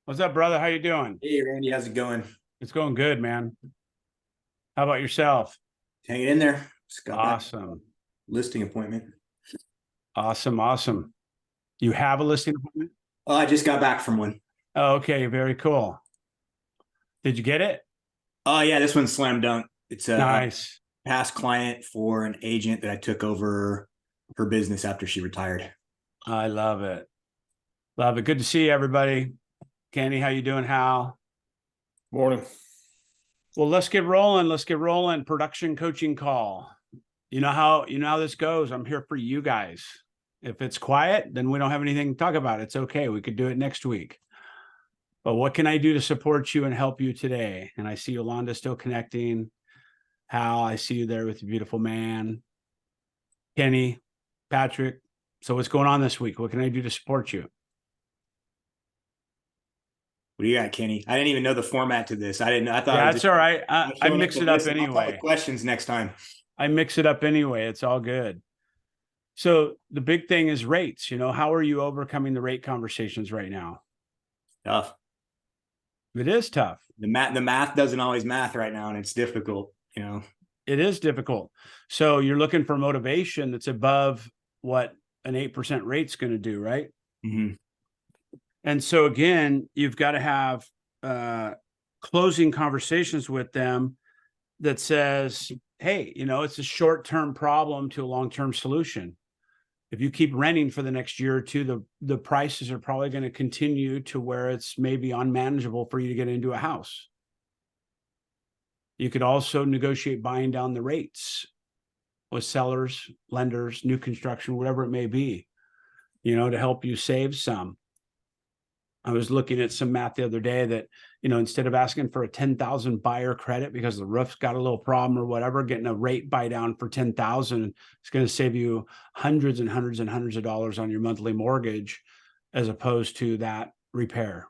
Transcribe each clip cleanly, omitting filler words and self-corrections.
What's up, brother? How you doing? Hey Randy, how's it going? It's going good, man. How about yourself? Hanging in there. Just got back from a Awesome. listing appointment. Awesome. Awesome. You have a listing appointment? Oh, I just got back from one. Oh, okay, very cool. Did you get it? Oh yeah, this one's slam dunk. It's a Nice. past client for an agent that I took over her business after she retired. I love it. Love it. Good to see you, everybody. Kenny, how you doing, Hal? Morning. Well, let's get rolling. Let's get rolling. Production coaching call. You know how this goes. I'm here for you guys. If it's quiet, then we don't have anything to talk about. It's okay. We could do it next week. But what can I do to support you and help you today? And I see Yolanda still connecting. Hal, I see you there with your beautiful man. Kenny, Patrick. So what's going on this week? What can I do to support you? What do you got, Kenny? I didn't even know the format to this. I didn't know. I thought I Yeah, was it's just all right. I showing up mix to it up listen. I'll call the anyway. questions next time. I mix it up anyway. It's all good. So the big thing is rates. How are you overcoming the rate conversations right now? Tough. It is tough. The math doesn't always math right now, and it's difficult. It is difficult. So you're looking for motivation that's above what an 8% rate's going to do, right? Mm-hmm. And so again, you've got to have closing conversations with them that says, hey, it's a short-term problem to a long-term solution. If you keep renting for the next year or two, the prices are probably going to continue to where it's maybe unmanageable for you to get into a house. You could also negotiate buying down the rates with sellers, lenders, new construction, whatever it may be, to help you save some. I was looking at some math the other day that, instead of asking for a 10,000 buyer credit because the roof's got a little problem or whatever, getting a rate buy down for 10,000 is going to save you hundreds and hundreds and hundreds of dollars on your monthly mortgage as opposed to that repair.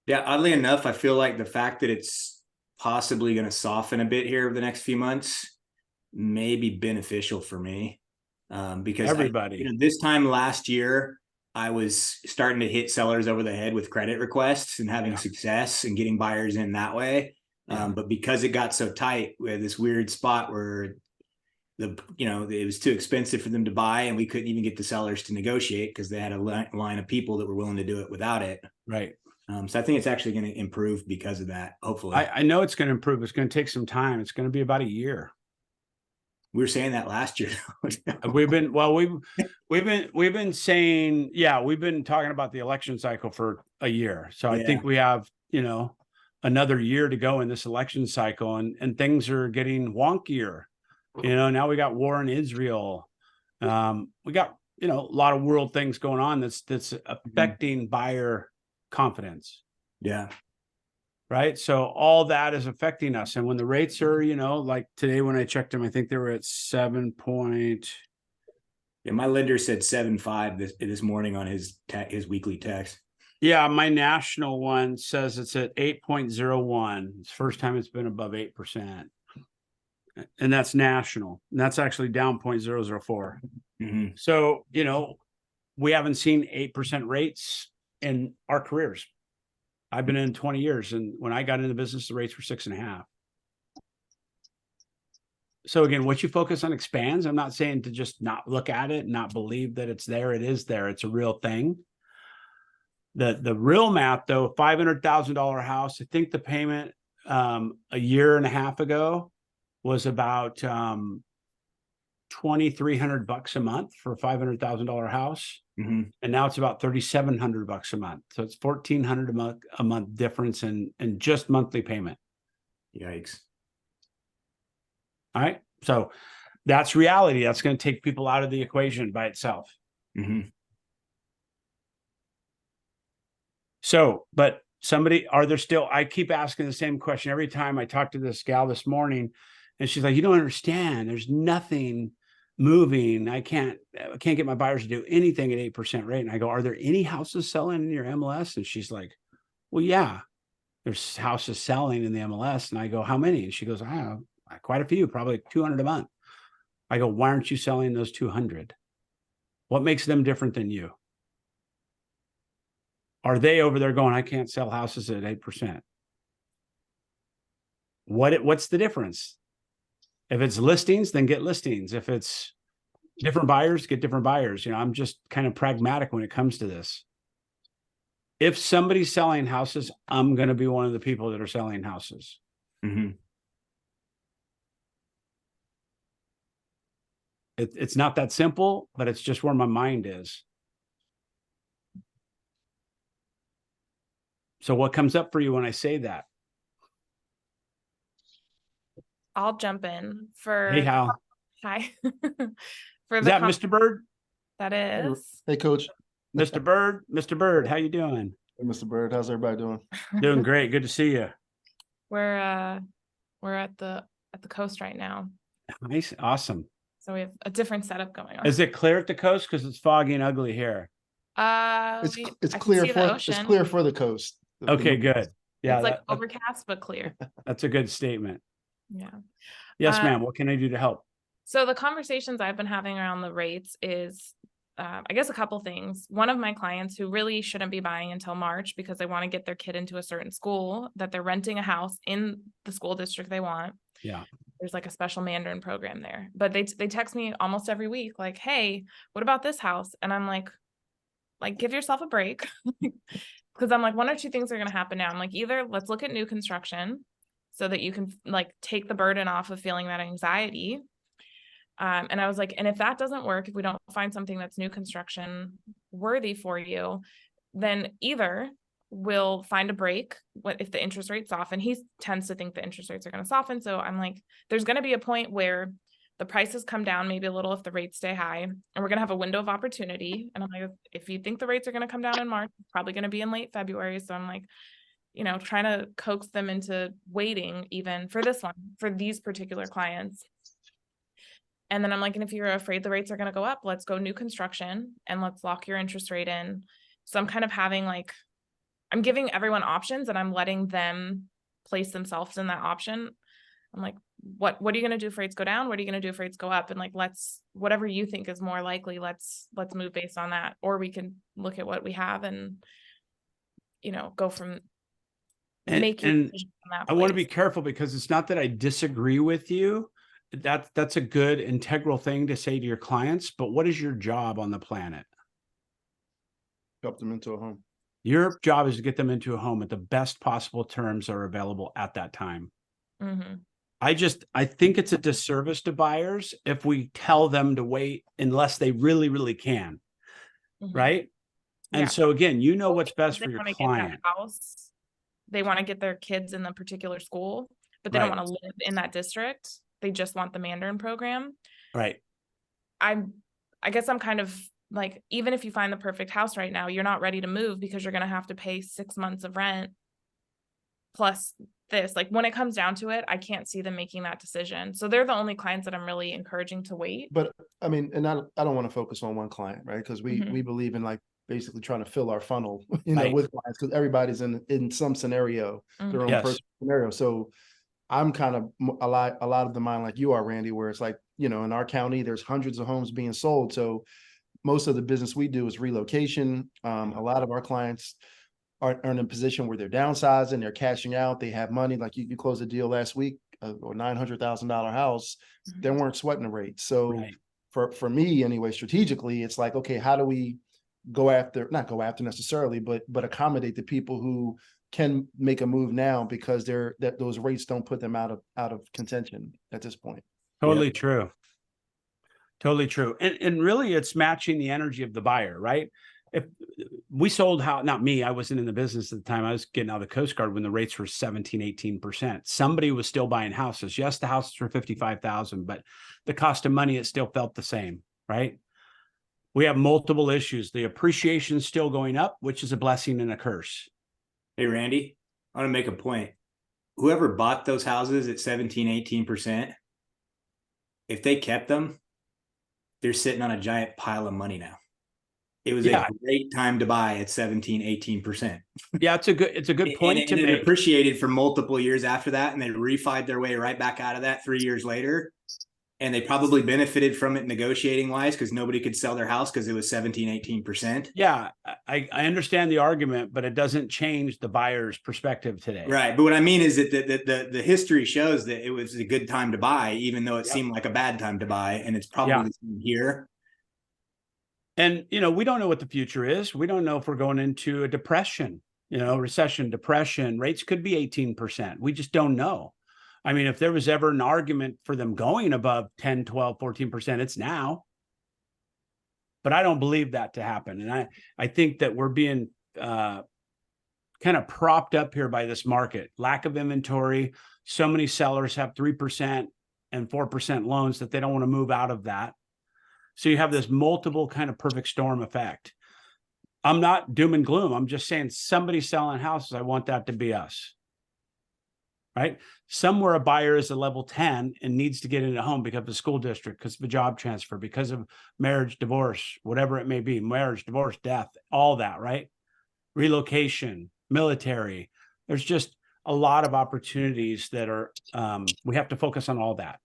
Yeah, oddly enough, I feel like the fact that it's possibly going to soften a bit here over the next few months may be beneficial for me. Because Everybody. this time last year, I was starting to hit sellers over the head with credit requests and having success and getting buyers in that way. But because it got so tight, we had this weird spot where it was too expensive for them to buy, and we couldn't even get the sellers to negotiate because they had a line of people that were willing to do it without it. Right. So I think it's actually going to improve because of that. Hopefully, I know it's going to improve. It's going to take some time. It's going to be about a year. we were saying that last year. We've been saying, we've been talking about the election cycle for a year. So I think we have, another year to go in this election cycle, and things are getting wonkier. Now we got war in Israel. We got, a lot of world things going on that's affecting buyer confidence. Yeah. Right. So all that is affecting us. And when the rates are, like today when I checked them, I think they were at 7 point. Yeah, my lender said 7.5 this morning on his weekly text. Yeah, my national one says it's at 8.01. It's the first time it's been above 8%. And that's national. And that's actually down 0.004. Mm-hmm. So, we haven't seen 8% rates in our careers. I've been in 20 years, and when I got into the business, the rates were 6.5. So again, what you focus on expands. I'm not saying to just not look at it, not believe that it's there. It is there. It's a real thing. The real math, though, $500,000 house. I think the payment a year and a half ago was about $2,300 a month for a $500,000 house. Mm-hmm. And now it's about $3,700 a month. So it's $1,400 a month difference in just monthly payment. Yikes. All right. So that's reality. That's going to take people out of the equation by itself. Mm-hmm. So, but I keep asking the same question every time I talk to this gal this morning, and she's like, you don't understand. There's nothing moving. I can't get my buyers to do anything at 8% rate. And I go, are there any houses selling in your MLS? And she's like, well, yeah, there's houses selling in the MLS. And I go, how many? And she goes, I don't know, quite a few, probably 200 a month. I go, why aren't you selling those 200? What makes them different than you? Are they over there going, I can't sell houses at 8%? What's the difference? If it's listings, then get listings. If it's different buyers, get different buyers. I'm just kind of pragmatic when it comes to this. If somebody's selling houses, I'm going to be one of the people that are selling houses. Mm-hmm. It's not that simple, but it's just where my mind is. So what comes up for you when I say that? I'll jump in for. Hey, Hal. Hi. Is that Mr. Byrd? That is. Hey, Coach. Mr. Byrd. Mr. Byrd, how you doing? Hey, Mr. Byrd, how's everybody doing? Doing great. Good to see you. We're at the coast right now. Nice. Awesome. So we have a different setup going on. Is it clear at the coast? Because it's foggy and ugly here. It's clear for the coast. Okay, good. Yeah, it's like overcast but clear. That's a good statement. Yeah. Yes, ma'am. What can I do to help? So the conversations I've been having around the rates is, I guess, a couple things. One of my clients who really shouldn't be buying until March because they want to get their kid into a certain school, that they're renting a house in the school district they want. Yeah. There's like a special Mandarin program there, but they text me almost every week, like, hey, what about this house? And I'm like, give yourself a break. Because I'm like, one or two things are going to happen now. I'm like, either let's look at new construction so that you can take the burden off of feeling that anxiety. And I was like, and if that doesn't work, if we don't find something that's new construction worthy for you, then either we'll find a break if the interest rates soften. He tends to think the interest rates are going to soften. So I'm like, there's going to be a point where the prices come down maybe a little if the rates stay high, and we're going to have a window of opportunity. And I'm like, if you think the rates are going to come down in March, it's probably going to be in late February. So I'm like, trying to coax them into waiting even for this one, for these particular clients. And then I'm like, and if you're afraid the rates are going to go up, let's go new construction and let's lock your interest rate in. So I'm kind of having I'm giving everyone options and I'm letting them place themselves in that option. I'm like, what are you going to do if rates go down? What are you going to do if rates go up? And let's, whatever you think is more likely, let's move based on that. Or we can look at what we have and, go from making. I want to be careful because it's not that I disagree with you. That's a good integral thing to say to your clients, but what is your job on the planet? Help them into a home. Your job is to get them into a home at the best possible terms that are available at that time. Mm-hmm. I think it's a disservice to buyers if we tell them to wait unless they really, really can. Mm-hmm. Right. And so again, what's best for your client. They want to get their kids in the particular school, but they don't want to live in that district. They just want the Mandarin program. Right. I guess I'm kind of like, even if you find the perfect house right now, you're not ready to move because you're going to have to pay 6 months of rent plus this. When it comes down to it, I can't see them making that decision. So they're the only clients that I'm really encouraging to wait. But I mean, and I don't want to focus on one client, right? Because we believe in basically trying to fill our funnel, with clients, because everybody's in some scenario, their own personal scenario. So I'm kind of a lot of the mind like you are, Randy, where it's in our county, there's hundreds of homes being sold. So most of the business we do is relocation. A lot of our clients are in a position where they're downsizing, they're cashing out, they have money. Like you closed a deal last week, or $900,000 house, they weren't sweating the rates. So for me anyway, strategically, it's like, okay, how do we not go after necessarily, but accommodate the people who can make a move now because those rates don't put them out of contention at this point. Totally true. Totally true. And really it's matching the energy of the buyer, right? If we sold not me, I wasn't in the business at the time. I was getting out of the Coast Guard when the rates were 17, 18%. Somebody was still buying houses. Yes, the houses were 55,000, but the cost of money, it still felt the same, right? We have multiple issues. The appreciation is still going up, which is a blessing and a curse. Hey, Randy, I want to make a point. Whoever bought those houses at 17, 18%, if they kept them, they're sitting on a giant pile of money now. It was a great time to buy at 17, 18%. Yeah, it's a good point to make. It appreciated for multiple years after that, and they refied their way right back out of that 3 years later. And they probably benefited from it negotiating wise because nobody could sell their house because it was 17, 18%. Yeah, I understand the argument, but it doesn't change the buyer's perspective today. Right. But what I mean is that the history shows that it was a good time to buy, even though it seemed like a bad time to buy. And it's probably the same here. And, you know, we don't know what the future is. We don't know if we're going into a depression, you know, recession, depression. Rates could be 18%. We just don't know. I mean, if there was ever an argument for them going above 10, 12, 14%, it's now. But I don't believe that to happen. And I think that we're being kind of propped up here by this market. Lack of inventory. So many sellers have 3% and 4% loans that they don't want to move out of that. So you have this multiple kind of perfect storm effect. I'm not doom and gloom. I'm just saying somebody selling houses, I want that to be us. Right? Somewhere a buyer is a level 10 and needs to get into a home because of the school district, because of a job transfer, because of marriage, divorce, whatever it may be, marriage, divorce, death, all that, right? Relocation, military. There's just a lot of opportunities that are, we have to focus on all that.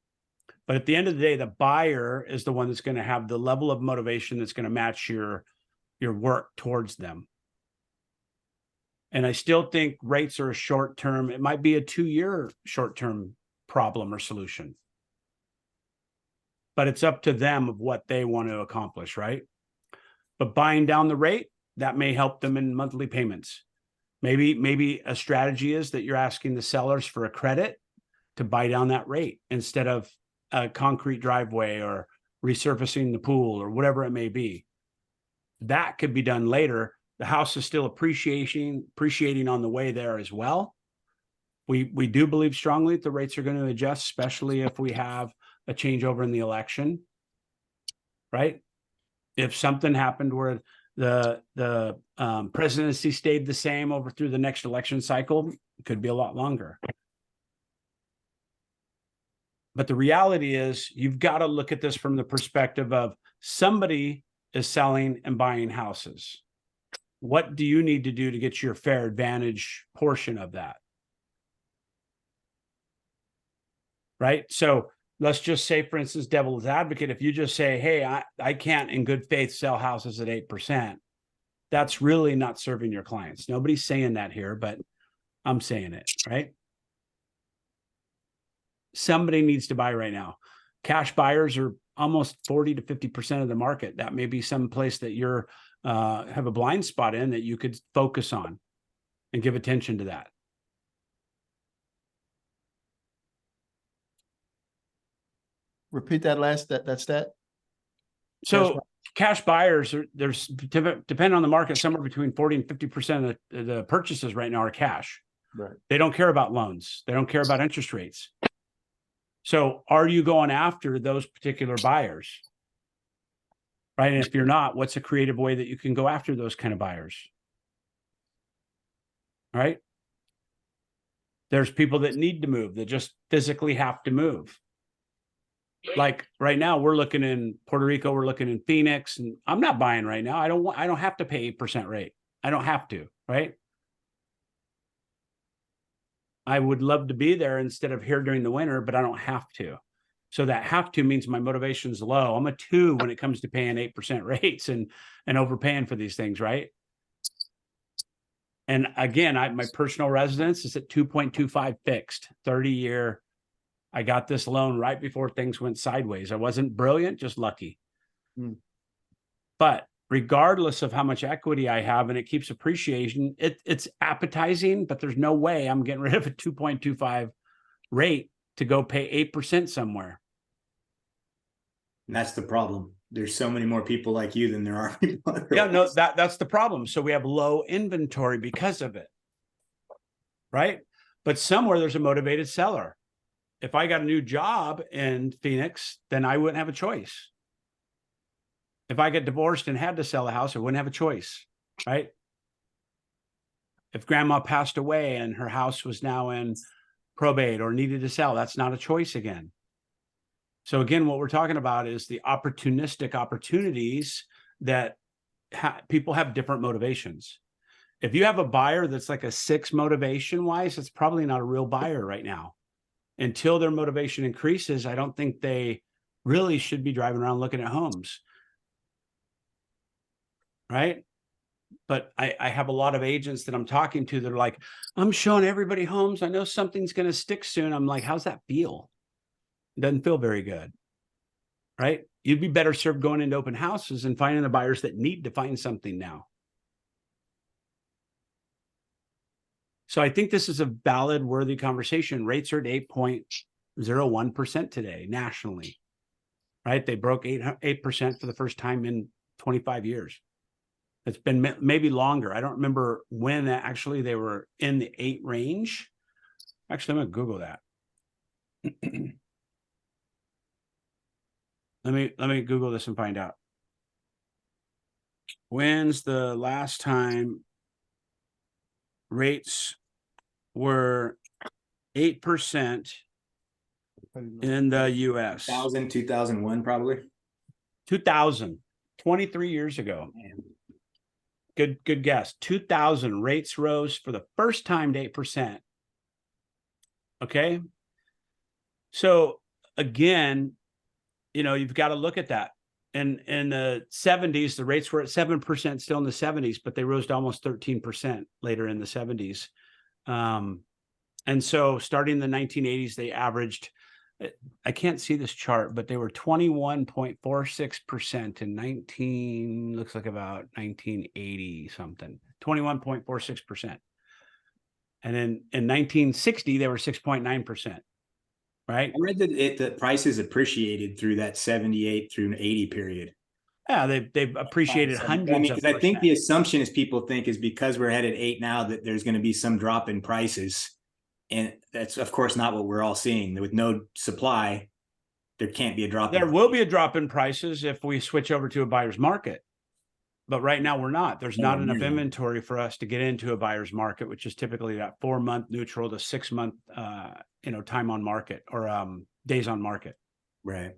But at the end of the day, the buyer is the one that's going to have the level of motivation that's going to match your work towards them. And I still think rates are a short term. It might be a 2-year short term problem or solution. But it's up to them of what they want to accomplish, right? But buying down the rate, that may help them in monthly payments. Maybe a strategy is that you're asking the sellers for a credit to buy down that rate instead of a concrete driveway or resurfacing the pool or whatever it may be. That could be done later. The house is still appreciating on the way there as well. We do believe strongly that the rates are going to adjust, especially if we have a changeover in the election, right? If something happened where the presidency stayed the same over through the next election cycle, it could be a lot longer. But the reality is you've got to look at this from the perspective of somebody is selling and buying houses. What do you need to do to get your fair advantage portion of that? Right? So let's just say, for instance, devil's advocate, if you just say, hey, I can't in good faith sell houses at 8%, that's really not serving your clients. Nobody's saying that here, but I'm saying it, right? Somebody needs to buy right now. Cash buyers are almost 40 to 50% of the market. That may be some place that you're have a blind spot in that you could focus on and give attention to that. Repeat that last that stat. So cash buyers are there's depending on the market, somewhere between 40 and 50% of the purchases right now are cash. Right. They don't care about loans. They don't care about interest rates. So are you going after those particular buyers? Right. And if you're not, what's a creative way that you can go after those kind of buyers? Right. There's people that need to move, that just physically have to move. Like right now, we're looking in Puerto Rico, we're looking in Phoenix, and I'm not buying right now. I don't have to pay 8% rate. I don't have to, right? I would love to be there instead of here during the winter, but I don't have to. So that have to means my motivation's low. I'm a 2 when it comes to paying 8% rates and overpaying for these things, right? And again, my personal residence is at 2.25 fixed, 30-year. I got this loan right before things went sideways. I wasn't brilliant, just lucky. But regardless of how much equity I have and it keeps appreciation, it's appetizing, but there's no way I'm getting rid of a 2.25 rate to go pay 8% somewhere. And that's the problem. There's so many more people like you than there are people. Yeah, no, that's the problem. So we have low inventory because of it, right? But somewhere there's a motivated seller. If I got a new job in Phoenix, then I wouldn't have a choice. If I get divorced and had to sell a house, I wouldn't have a choice, right? If grandma passed away and her house was now in probate or needed to sell, that's not a choice again. So again, what we're talking about is the opportunistic opportunities that people have different motivations. If you have a buyer that's like a 6 motivation wise, it's probably not a real buyer right now. Until their motivation increases, I don't think they really should be driving around looking at homes. Right? But I have a lot of agents that I'm talking to that are like, I'm showing everybody homes. I know something's going to stick soon. I'm like, how's that feel? It doesn't feel very good. Right? You'd be better served going into open houses and finding the buyers that need to find something now. So I think this is a valid, worthy conversation. Rates are at 8.01% today nationally, right? They broke 8% for the first time in 25 years. It's been maybe longer. I don't remember when actually they were in the 8 range. Actually, I'm going to Google that. Let me Google this and find out. When's the last time rates were 8% in the US? 2001, probably. 2000, 23 years ago. Man. Good guess. 2000 rates rose for the first time to 8%. Okay. So again, you've got to look at that. In the 70s, the rates were at 7% still in the 70s, but they rose to almost 13% later in the 70s. And so starting in the 1980s, they averaged, I can't see this chart, but they were 21.46% in looks like about 1980 something, 21.46%. And in 1960, they were 6.9%. Right. I read that the prices appreciated through that 78 through 80 period. Yeah, they've appreciated hundreds of percent. I think the assumption is people think is because we're headed 8 now that there's going to be some drop in prices. And that's, of course, not what we're all seeing. With no supply, there can't be a drop. There will be a drop in prices if we switch over to a buyer's market. But right now we're not. There's not enough inventory for us to get into a buyer's market, which is typically that 4-month neutral to 6-month, time on market or days on market. Right.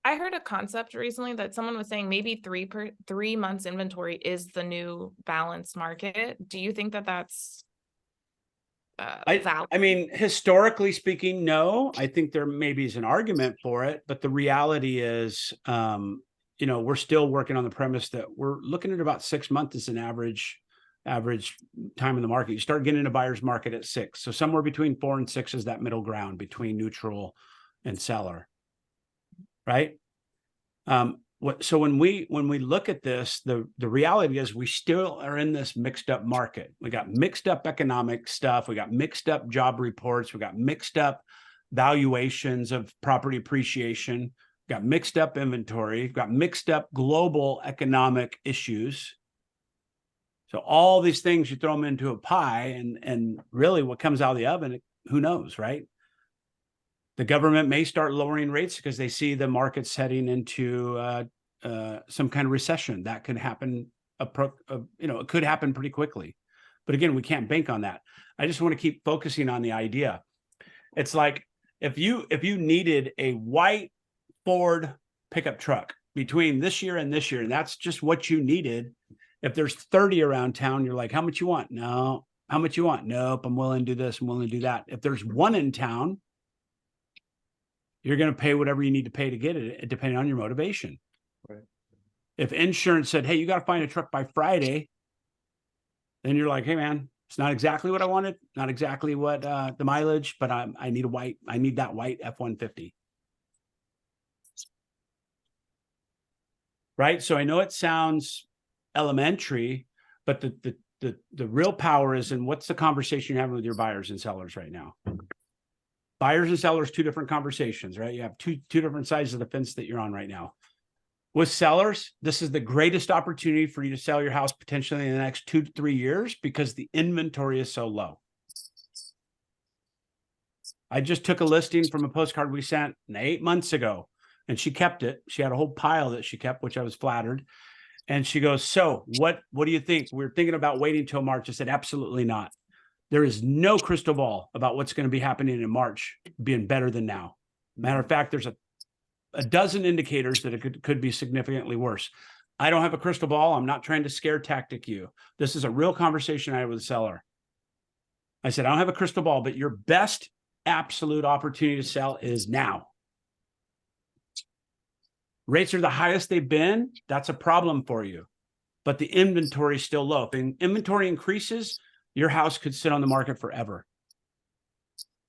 I heard a concept recently that someone was saying maybe 3 months inventory is the new balanced market. Do you think that that's valid? I mean, historically speaking, no. I think there maybe is an argument for it, but the reality is, we're still working on the premise that we're looking at about 6 months as an average time in the market. You start getting a buyer's market at 6. So somewhere between 4 and 6 is that middle ground between neutral and seller. Right. So when we look at this, the reality is we still are in this mixed up market. We got mixed up economic stuff. We got mixed up job reports. We got mixed up valuations of property appreciation. Got mixed up inventory, got mixed up global economic issues. So all these things, you throw them into a pie and really what comes out of the oven, who knows, right? The government may start lowering rates because they see the market's heading into some kind of recession. That could happen, it could happen pretty quickly. But again, we can't bank on that. I just want to keep focusing on the idea. It's like if you needed a white Ford pickup truck between this year and this year, and that's just what you needed. If there's 30 around town, you're like, how much you want? No. How much you want? Nope. I'm willing to do this. I'm willing to do that. If there's one in town, you're going to pay whatever you need to pay to get it, depending on your motivation. Right. If insurance said, hey, you got to find a truck by Friday, then you're like, hey man, it's not exactly what I wanted. Not exactly what the mileage, but I need that white F-150. Right. So I know it sounds elementary, but the real power is in what's the conversation you're having with your buyers and sellers right now. Buyers and sellers, 2 different conversations, right? You have two different sides of the fence that you're on right now. With sellers, this is the greatest opportunity for you to sell your house potentially in the next 2 to 3 years because the inventory is so low. I just took a listing from a postcard we sent 8 months ago. And she kept it. She had a whole pile that she kept, which I was flattered. And she goes, so what do you think? We're thinking about waiting till March. I said, absolutely not. There is no crystal ball about what's going to be happening in March being better than now. Matter of fact, there's a dozen indicators that it could be significantly worse. I don't have a crystal ball. I'm not trying to scare tactic you. This is a real conversation I had with a seller. I said, I don't have a crystal ball, but your best absolute opportunity to sell is now. Rates are the highest they've been. That's a problem for you. But the inventory is still low. If inventory increases, your house could sit on the market forever.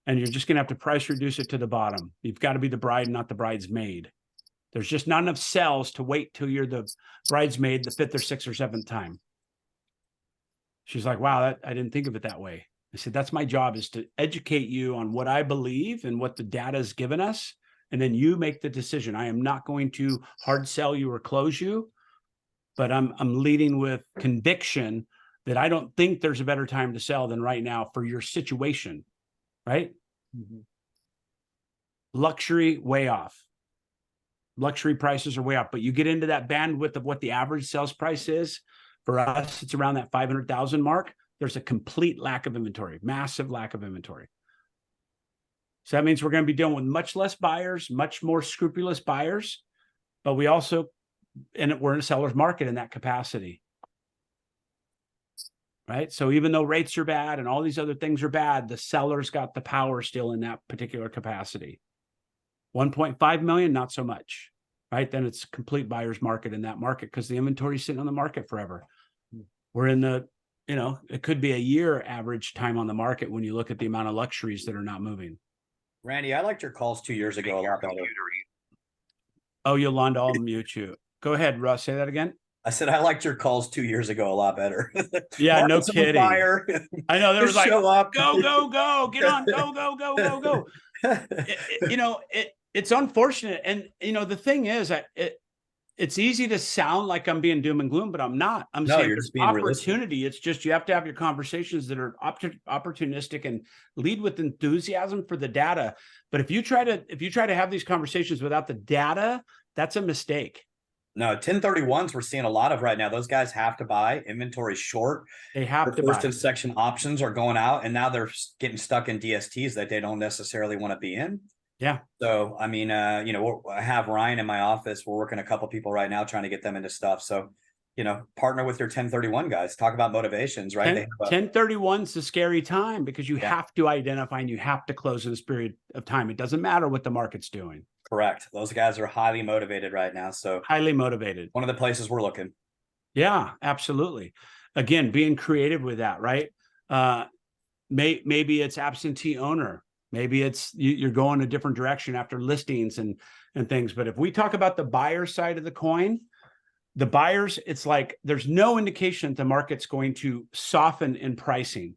And you're just going to have to price reduce it to the bottom. You've got to be the bride, not the bridesmaid. There's just not enough sales to wait till you're the bridesmaid the 5th or 6th or 7th time. She's like, wow, I didn't think of it that way. I said, that's my job, is to educate you on what I believe and what the data has given us. And then you make the decision. I am not going to hard sell you or close you, but I'm leading with conviction that I don't think there's a better time to sell than right now for your situation, right? Mm-hmm. Luxury, way off. Luxury prices are way off, but you get into that bandwidth of what the average sales price is. For us, it's around that 500,000 mark. There's a complete lack of inventory, massive lack of inventory. So that means we're going to be dealing with much less buyers, much more scrupulous buyers, but we also, and we're in a seller's market in that capacity. Right? So even though rates are bad and all these other things are bad, the seller's got the power still in that particular capacity. 1.5 million, not so much, right? Then it's a complete buyer's market in that market because the inventory is sitting on the market forever. We're in the, it could be a year average time on the market when you look at the amount of luxuries that are not moving. Randy, I liked your calls 2 years ago a lot better. Oh, Yolanda, I'll mute you. Go ahead, Russ, say that again. I said I liked your calls 2 years ago a lot better. Yeah, no kidding. Fire. I know, there was like, show up. go, get on, go. It's unfortunate. And, the thing is, it's easy to sound like I'm being doom and gloom, but I'm not. I'm saying you're there's just being opportunity. realistic. It's just you have to have your conversations that are opportunistic and lead with enthusiasm for the data. But if you try to have these conversations without the data, that's a mistake. No, 1031s we're seeing a lot of right now. Those guys have to buy. Inventory short. They have to First buy. and section options are going out, and now they're getting stuck in DSTs that they don't necessarily want to be in. Yeah. So, I mean, I have Ryan in my office. We're working a couple people right now trying to get them into stuff. So, partner with your 1031 guys. Talk about motivations, right? 1031 is a scary time because you have to identify and you have to close in this period of time. It doesn't matter what the market's doing. Correct. Those guys are highly motivated right now. So highly motivated. One of the places we're looking. Yeah, absolutely. Again, being creative with that, right? Maybe it's absentee owner. Maybe it's you're going a different direction after listings and things. But if we talk about the buyer side of the coin, the buyers, it's like there's no indication that the market's going to soften in pricing.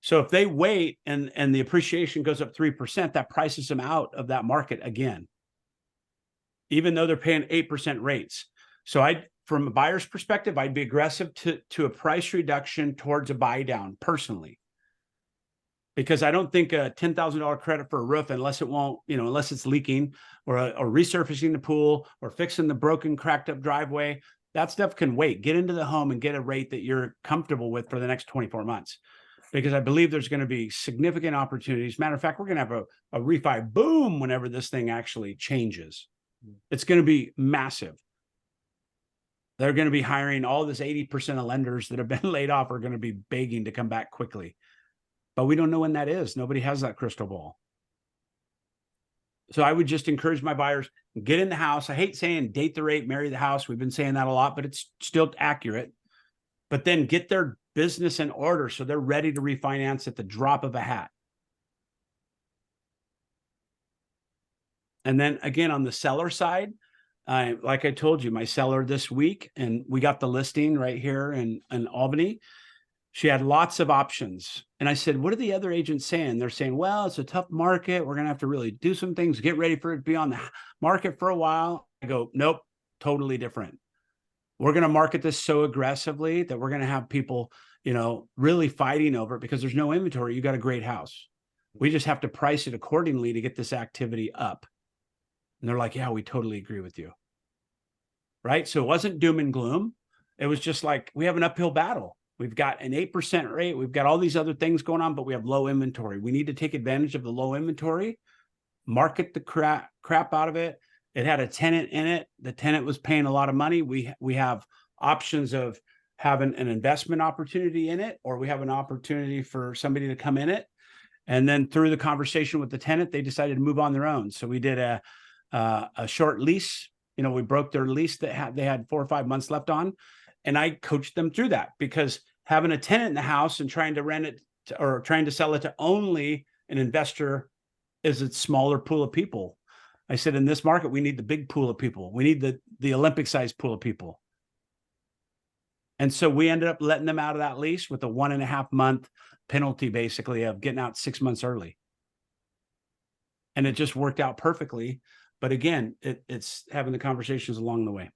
So if they wait and the appreciation goes up 3%, that prices them out of that market again, even though they're paying 8% rates. So from a buyer's perspective, I'd be aggressive to a price reduction towards a buy down personally, because I don't think a $10,000 credit for a roof, unless it's leaking or resurfacing the pool or fixing the broken, cracked up driveway, that stuff can wait. Get into the home and get a rate that you're comfortable with for the next 24 months. Because I believe there's going to be significant opportunities. Matter of fact, we're going to have a refi boom whenever this thing actually changes. It's going to be massive. They're going to be hiring all this 80% of lenders that have been laid off are going to be begging to come back quickly. But we don't know when that is. Nobody has that crystal ball. So I would just encourage my buyers, get in the house. I hate saying date the rate, marry the house. We've been saying that a lot, but it's still accurate. But then get their business in order so they're ready to refinance at the drop of a hat. And then again, on the seller side, like I told you, my seller this week, and we got the listing right here in Albany. She had lots of options. And I said, what are the other agents saying? They're saying, well, it's a tough market. We're going to have to really do some things, get ready for it to be on the market for a while. I go, nope, totally different. We're going to market this so aggressively that we're going to have people, really fighting over it because there's no inventory. You got a great house. We just have to price it accordingly to get this activity up. And they're like, yeah, we totally agree with you. Right. So it wasn't doom and gloom. It was just like, we have an uphill battle. We've got an 8% rate. We've got all these other things going on, but we have low inventory. We need to take advantage of the low inventory, market the crap out of it. It had a tenant in it. The tenant was paying a lot of money. We have options of having an investment opportunity in it, or we have an opportunity for somebody to come in it. And then through the conversation with the tenant, they decided to move on their own. So we did a short lease we broke their lease that they had 4 or 5 months left on. And I coached them through that, because having a tenant in the house and trying to rent it or trying to sell it to only an investor is a smaller pool of people. I said, in this market, we need the big pool of people. We need the Olympic sized pool of people. And so we ended up letting them out of that lease with a 1.5 month penalty, basically, of getting out 6 months early. And it just worked out perfectly. But again, it's having the conversations along the way.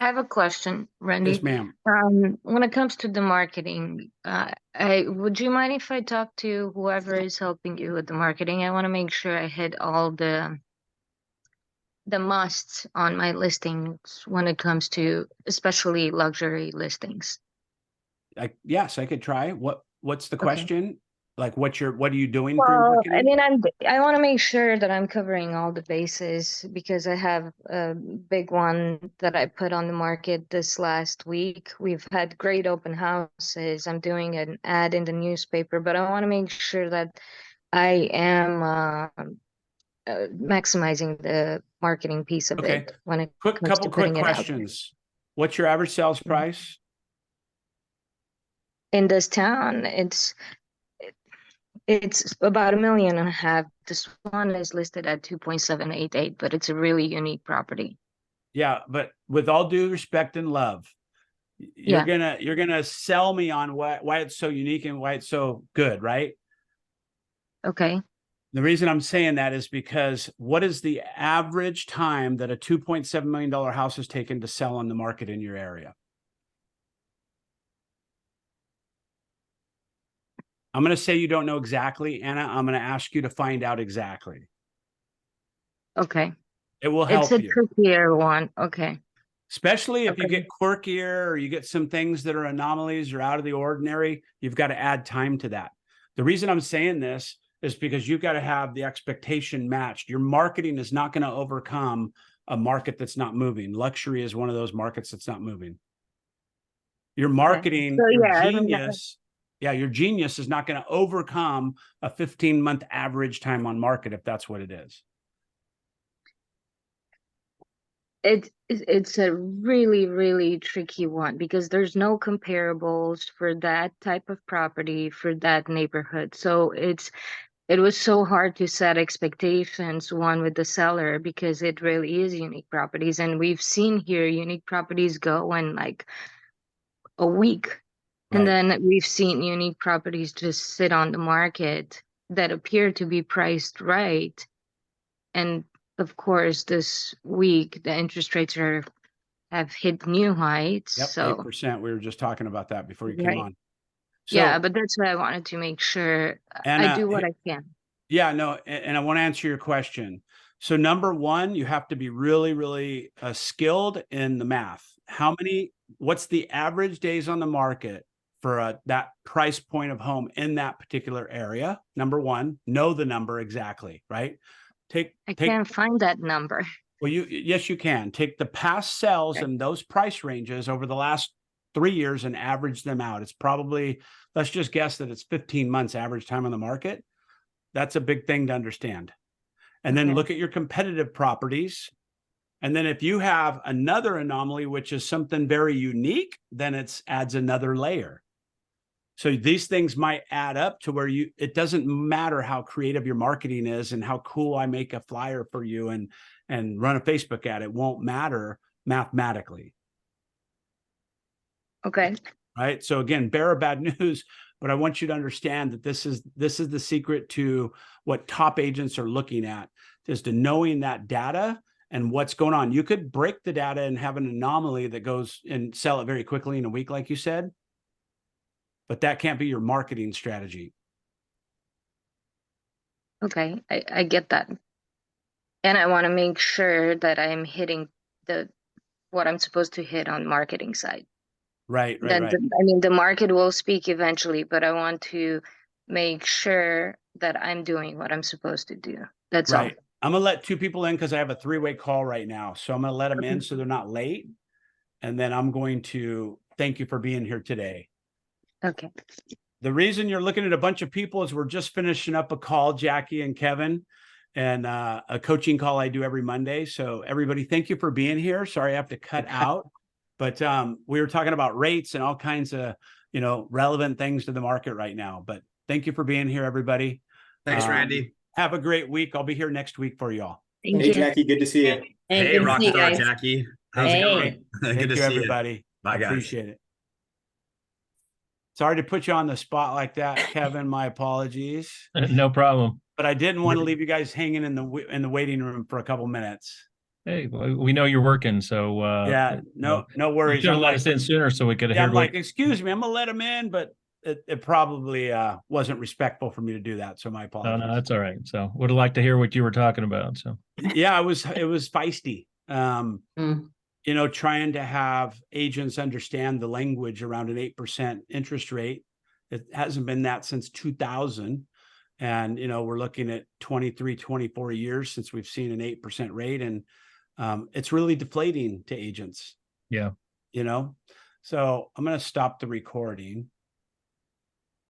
I have a question, Randy. Yes, ma'am. When it comes to the marketing, would you mind if I talk to whoever is helping you with the marketing? I want to make sure I hit all the musts on my listings when it comes to especially luxury listings. Yes, I could try. What's the Okay. question? Like, what are you doing for your Well, marketing? I mean, I want to make sure that I'm covering all the bases, because I have a big one that I put on the market this last week. We've had great open houses. I'm doing an ad in the newspaper, but I want to make sure that I am maximizing the marketing piece of Okay. it when it Quick comes to quick putting it out there. questions. What's your average sales price? In this town, it's about $1.5 million. This one is listed at 2.788, but it's a really unique property. Yeah, but with all due respect and love, you're Yeah. gonna sell me on why it's so unique and why it's so good, right? Okay. The reason I'm saying that is because what is the average time that a $2.7 million house is taken to sell on the market in your area? I'm going to say you don't know exactly, Anna. I'm going to ask you to find out exactly. Okay. It will It's help a you. trickier one. Okay. Especially if you Okay. get quirkier or you get some things that are anomalies or out of the ordinary, you've got to add time to that. The reason I'm saying this is because you've got to have the expectation matched. Your marketing is not going to overcome a market that's not moving. Luxury is one of those markets that's not moving. Your marketing, So, your yeah, genius, your genius is not going to overcome a 15-month average time on market if that's what it is. It's a really, really tricky one, because there's no comparables for that type of property for that neighborhood. So it was so hard to set expectations, one with the seller, because it really is unique properties. And we've seen here unique properties go in like a week. And Right. then we've seen unique properties just sit on the market that appear to be priced right. And of course, this week, the interest rates have hit new heights. Yep, So 8%. We were just talking about that before you came right. on. So, Yeah, but that's why I wanted to make sure I do what I can. Yeah, no, and I want to answer your question. So number one, you have to be really, really skilled in the math. What's the average days on the market for that price point of home in that particular area? Number one, know the number exactly, right? I can't find that number. Well, yes, you can. Take the past sales Okay. and those price ranges over the last 3 years and average them out. It's probably, let's just guess that it's 15 months average time on the market. That's a big thing to understand. And then Okay. look at your competitive properties. And then if you have another anomaly, which is something very unique, then it adds another layer. So these things might add up to where it doesn't matter how creative your marketing is and how cool I make a flyer for you and run a Facebook ad. It won't matter mathematically. Okay. Right. So again, bear or bad news, but I want you to understand that this is the secret to what top agents are looking at, is to knowing that data and what's going on. You could break the data and have an anomaly that goes and sell it very quickly in a week, like you said, but that can't be your marketing strategy. Okay. I get that. And I want to make sure that I'm hitting what I'm supposed to hit on marketing side. Right. Then the market will speak eventually, but I want to make sure that I'm doing what I'm supposed to do. That's right. all. I'm going to let 2 people in because I have a 3-way call right now. So I'm going to let them in so they're not late. And then I'm going to thank you for being here today. Okay. The reason you're looking at a bunch of people is we're just finishing up a call, Jackie and Kevin. and a coaching call I do every Monday. So everybody, thank you for being here. Sorry, I have to cut out, but we were talking about rates and all kinds of, relevant things to the market right now. But thank you for being here, everybody. Thanks, Randy. Have a great week. I'll be here next week for y'all. Thank Hey, you. Jackie, good to see you. Hey, good to see you Rockstar guys. Jackie. How's it Hey. going? Thank Good to you, see everybody. you. Bye, I guys. appreciate it. Sorry to put you on the spot like that, Kevin. My apologies. No problem. But I didn't want to leave you guys hanging in the waiting room for a couple minutes. Hey, we know you're working, so Yeah, no you worries. should have I'm let like, us in sooner so we could have yeah, heard I'm what. like, excuse me, I'm gonna let him in, but it probably wasn't respectful for me to do that. So my No, apologies. no, that's all right. So would have liked to hear what you were talking about. So Yeah, it was feisty. Mm. Trying to have agents understand the language around an 8% interest rate. It hasn't been that since 2000. And, we're looking at 23, 24 years since we've seen an 8% rate. And it's really deflating to agents. yeah. So I'm going to stop the recording.